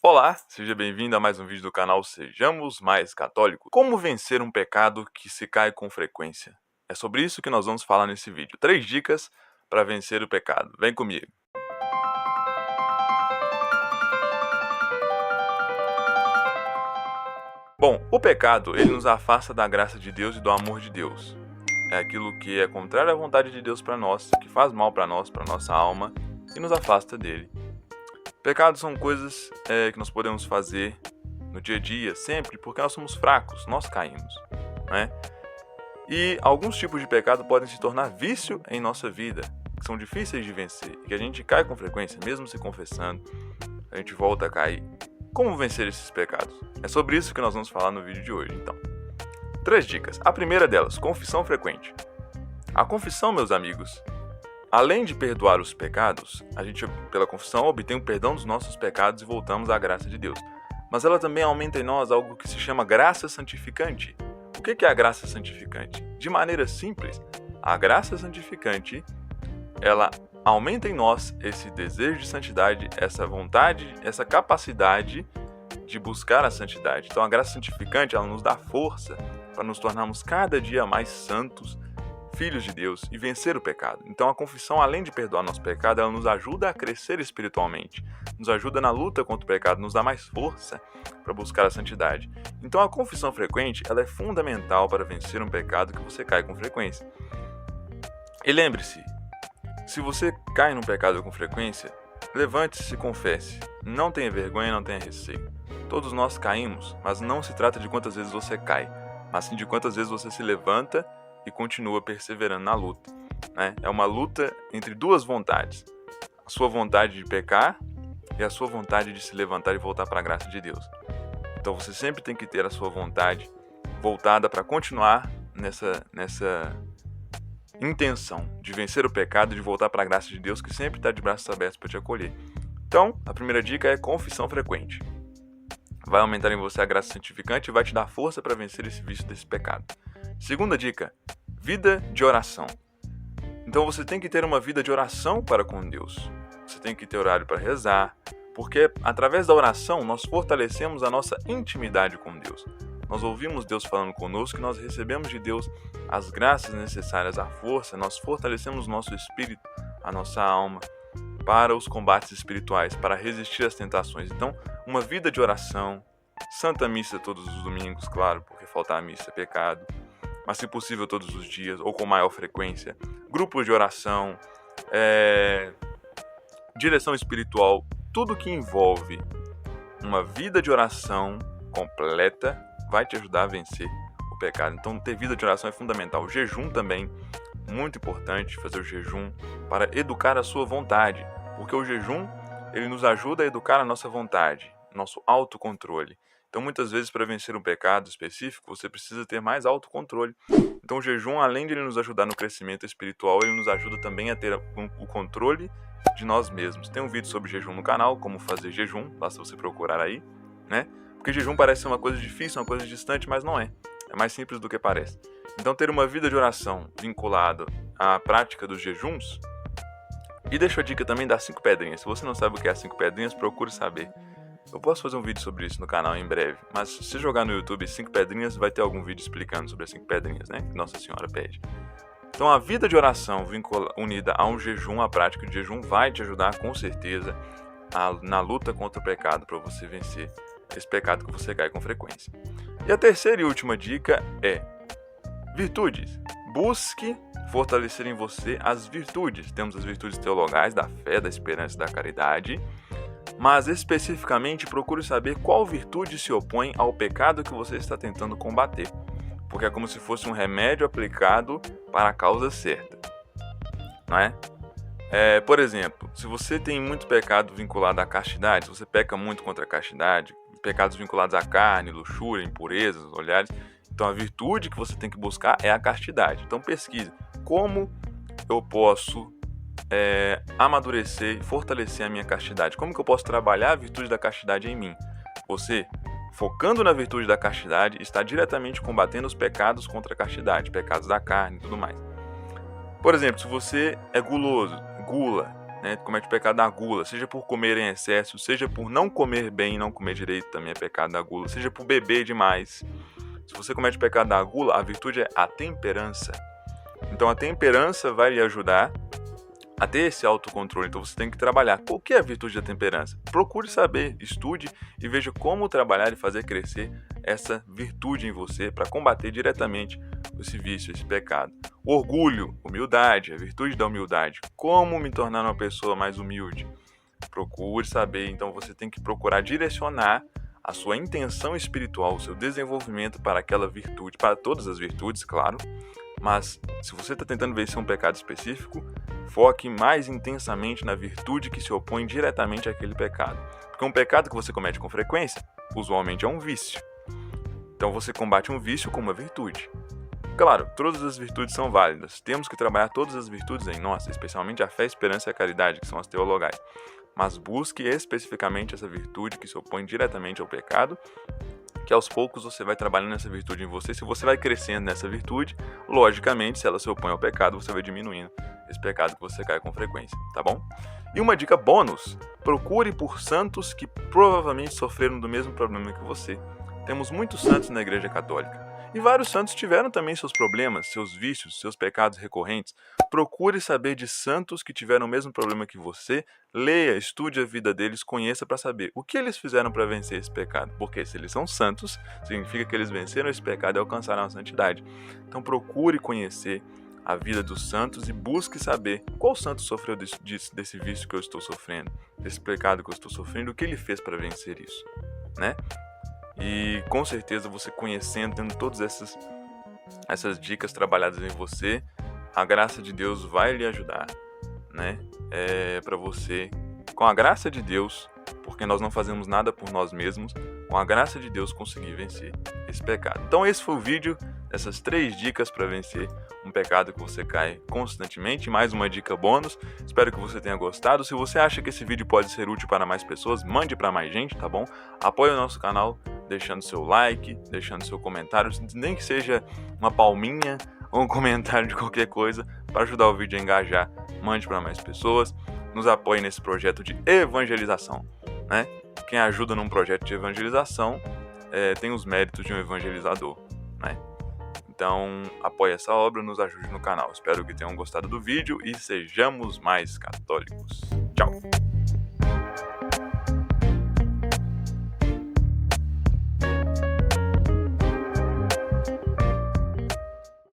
Olá, seja bem-vindo a mais um vídeo do canal Sejamos Mais Católicos. Como vencer um pecado que se cai com frequência? É sobre isso que nós vamos falar nesse vídeo. 3 dicas para vencer o pecado. Vem comigo. Bom, o pecado, ele nos afasta da graça de Deus e do amor de Deus. É aquilo que é contrário à vontade de Deus para nós, que faz mal para nós, para nossa alma, e nos afasta dele. Pecados são coisas que nós podemos fazer no dia a dia, sempre, porque nós somos fracos, nós caímos, né? E alguns tipos de pecado podem se tornar vício em nossa vida, que são difíceis de vencer, e que a gente cai com frequência, mesmo se confessando, a gente volta a cair. Como vencer esses pecados? É sobre isso que nós vamos falar no vídeo de hoje, então. 3 dicas. A primeira delas, confissão frequente. A confissão, meus amigos, além de perdoar os pecados, a gente, pela confissão, obtém o perdão dos nossos pecados e voltamos à graça de Deus. Mas ela também aumenta em nós algo que se chama graça santificante. O que é a graça santificante? De maneira simples, a graça santificante, ela aumenta em nós esse desejo de santidade, essa vontade, essa capacidade de buscar a santidade. Então a graça santificante, ela nos dá força para nos tornarmos cada dia mais santos, filhos de Deus, e vencer o pecado. Então a confissão, além de perdoar nosso pecado, ela nos ajuda a crescer espiritualmente, nos ajuda na luta contra o pecado, nos dá mais força para buscar a santidade. Então a confissão frequente, ela é fundamental para vencer um pecado que você cai com frequência. E lembre-se, se você cai num pecado com frequência, levante-se e confesse. Não tenha vergonha, não tenha receio. Todos nós caímos, mas não se trata de quantas vezes você cai, mas sim de quantas vezes você se levanta e continua perseverando na luta, né? É uma luta entre duas vontades. A sua vontade de pecar e a sua vontade de se levantar e voltar para a graça de Deus. Então você sempre tem que ter a sua vontade voltada para continuar nessa intenção de vencer o pecado e de voltar para a graça de Deus, que sempre está de braços abertos para te acolher. Então, a primeira dica é confissão frequente. Vai aumentar em você a graça santificante e vai te dar força para vencer esse vício desse pecado. Segunda dica, vida de oração. Então você tem que ter uma vida de oração para com Deus. Você tem que ter horário para rezar, porque através da oração nós fortalecemos a nossa intimidade com Deus. Nós ouvimos Deus falando conosco e nós recebemos de Deus as graças necessárias, a força, nós fortalecemos o nosso espírito, a nossa alma, para os combates espirituais, para resistir às tentações. Então, uma vida de oração, Santa Missa todos os domingos, claro, porque faltar a missa é pecado, mas se possível todos os dias, ou com maior frequência, grupos de oração, direção espiritual, tudo que envolve uma vida de oração completa vai te ajudar a vencer o pecado. Então, ter vida de oração é fundamental. O jejum também, muito importante, fazer o jejum para educar a sua vontade, porque o jejum, ele nos ajuda a educar a nossa vontade, nosso autocontrole. Então, muitas vezes, para vencer um pecado específico, você precisa ter mais autocontrole. Então, o jejum, além de ele nos ajudar no crescimento espiritual, ele nos ajuda também a ter o controle de nós mesmos. Tem um vídeo sobre jejum no canal, como fazer jejum, basta você procurar aí, né? Porque jejum parece ser uma coisa difícil, uma coisa distante, mas não é. É mais simples do que parece. Então, ter uma vida de oração vinculada à prática dos jejuns. E deixo a dica também das 5 pedrinhas. Se você não sabe o que é as 5 pedrinhas, procure saber. Eu posso fazer um vídeo sobre isso no canal em breve, mas se jogar no YouTube 5 pedrinhas, vai ter algum vídeo explicando sobre as 5 pedrinhas, né? Que Nossa Senhora pede. Então, a vida de oração unida a um jejum, a prática de jejum, vai te ajudar com certeza na luta contra o pecado, para você vencer esse pecado que você cai com frequência. E a terceira e última dica é virtudes. Busque fortalecer em você as virtudes. Temos as virtudes teologais, da fé, da esperança e da caridade. Mas especificamente procure saber qual virtude se opõe ao pecado que você está tentando combater. Porque é como se fosse um remédio aplicado para a causa certa. Não é? Por exemplo, se você tem muito pecado vinculado à castidade, se você peca muito contra a castidade, pecados vinculados à carne, luxúria, impurezas, olhares, então a virtude que você tem que buscar é a castidade. Então pesquise como eu posso amadurecer e fortalecer a minha castidade. Como que eu posso trabalhar a virtude da castidade em mim? Você, focando na virtude da castidade, está diretamente combatendo os pecados contra a castidade, pecados da carne e tudo mais. Por exemplo, se você é guloso, gula, né? Comete o pecado da gula, seja por comer em excesso, seja por não comer bem e não comer direito, também é pecado da gula, seja por beber demais. Se você comete o pecado da gula, a virtude é a temperança. Então a temperança vai lhe ajudar a ter esse autocontrole. Então você tem que trabalhar. Qual que é a virtude da temperança? Procure saber, estude e veja como trabalhar e fazer crescer essa virtude em você para combater diretamente esse vício, esse pecado. O orgulho, humildade, a virtude da humildade. Como me tornar uma pessoa mais humilde? Procure saber. Então você tem que procurar direcionar a sua intenção espiritual, o seu desenvolvimento para aquela virtude, para todas as virtudes, claro. Mas se você está tentando vencer um pecado específico, foque mais intensamente na virtude que se opõe diretamente àquele pecado. Porque um pecado que você comete com frequência, usualmente é um vício. Então você combate um vício com uma virtude. Claro, todas as virtudes são válidas. Temos que trabalhar todas as virtudes em nós, especialmente a fé, a esperança e a caridade, que são as teologais. Mas busque especificamente essa virtude que se opõe diretamente ao pecado, que aos poucos você vai trabalhando essa virtude em você. Se você vai crescendo nessa virtude, logicamente, se ela se opõe ao pecado, você vai diminuindo esse pecado que você cai com frequência, tá bom? E uma dica bônus, procure por santos que provavelmente sofreram do mesmo problema que você. Temos muitos santos na Igreja Católica. E vários santos tiveram também seus problemas, seus vícios, seus pecados recorrentes. Procure saber de santos que tiveram o mesmo problema que você. Leia, estude a vida deles, conheça para saber o que eles fizeram para vencer esse pecado. Porque se eles são santos, significa que eles venceram esse pecado e alcançaram a santidade. Então procure conhecer a vida dos santos e busque saber qual santo sofreu desse vício que eu estou sofrendo, desse pecado que eu estou sofrendo, o que ele fez para vencer isso, né? E com certeza você conhecendo, tendo todas essas dicas trabalhadas em você, a graça de Deus vai lhe ajudar, né? Para você, com a graça de Deus, porque nós não fazemos nada por nós mesmos, com a graça de Deus conseguir vencer esse pecado. Então esse foi o vídeo dessas 3 dicas para vencer um pecado que você cai constantemente. Mais uma dica bônus. Espero que você tenha gostado. Se você acha que esse vídeo pode ser útil para mais pessoas, mande para mais gente, tá bom? Apoie o nosso canal deixando seu like, deixando seu comentário, nem que seja uma palminha ou um comentário de qualquer coisa para ajudar o vídeo a engajar. Mande para mais pessoas. Nos apoie nesse projeto de evangelização, né? Quem ajuda num projeto de evangelização tem os méritos de um evangelizador, né? Então, apoie essa obra, nos ajude no canal. Espero que tenham gostado do vídeo e sejamos mais católicos. Tchau!